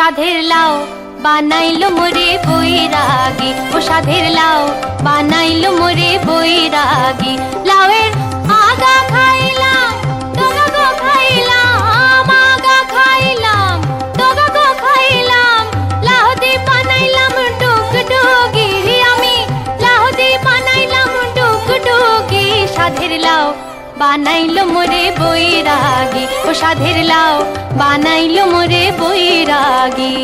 সাধের লাউ বানাইলো মোরে বৈরাগী, ও সাধের লাউ বানাইলো মোরে বৈরাগী। লাউয়ের আগা খাইলাম, ডগা গো খাইলাম, আগা খাইলাম, ডগা গো খাইলাম। লাউ দি বানাইলাম ডুগডুগি, আমি লাউ দি বানাইলাম ডুগডুগি। সাধের লাউ বানাইলো মোরে বৈরাগী, ও সাধের লাউ বানাইলো মোরে বৈরাগী।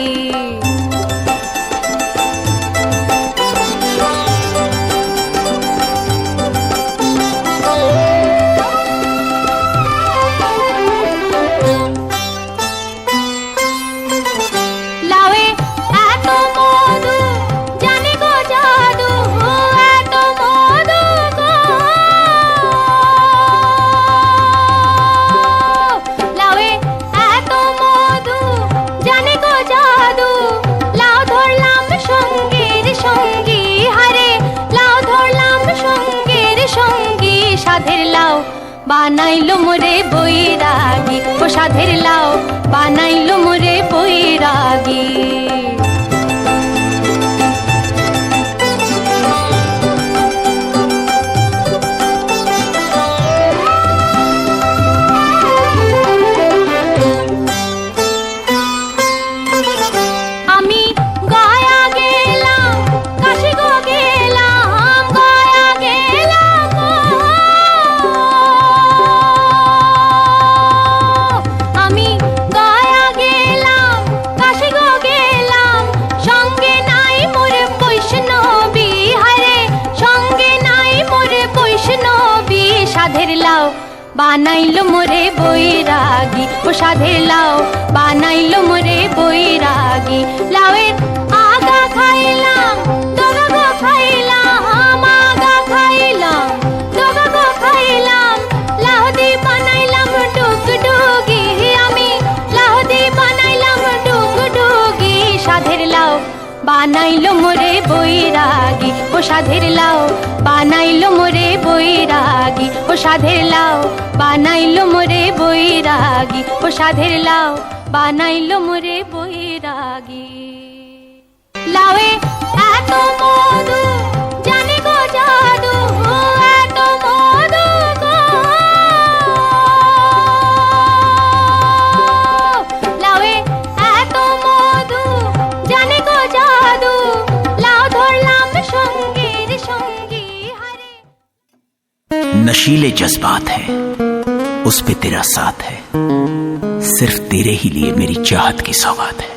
লাউয়ে এত মধু জানি গো জাদু, এত মধু গো। লাউয়ে এত মধু জানি গো জাদু। লাউ ধরলাম সঙ্গীর সঙ্গী, হারে লাউ ধরলাম সঙ্গীর সঙ্গী। সাধের লাউ বানাইলো মোরে বৈরাগী, ও সাধের লাউ বানাইলো মোরে বৈরাগী। আমি গয়া গেলাম, কাশি গো গেলাম, গয়া গেলাম গো। আমি গয়া গেলাম, কাশি গো গেলাম। সঙ্গে নাই মোর বৈষ্ণবী, হারে সঙ্গে নাই মোর বৈষ্ণবী। সাধের লাউ বানাইলো মোরে বৈরাগী, ও সাধের লাউ বানাইলো মোরে বৈরাগী। লাউয়ের আগা খাইলাম, ডগা গো খাইলাম, আগা খাইলাম, ডগা গো খাইলাম। লাউ দি বানাইলাম ডুগডুগি, আমি লাউ দি বানাইলাম ডুগডুগি। সাধের লাউ বানাইলো মোরে বৈরাগী, ও সাধের লাউ বানাইলো মোরে বৈরাগী, ও সাধের লাউ বানাইলো মোরে বৈরাগী, ও সাধের লাউ বানাইলো মোরে বৈরাগী। লাউয়ে এত মধু জানি গো জাদু, এত মধু গো। লাউয়ে এত মধু জানি গো জাদু। লাউ ধরলাম সঙ্গীর সঙ্গী, হারে। नशीले जज्बात है, उस पे तेरा साथ है, सिर्फ तेरे ही लिए मेरी चाहत की सौगात है।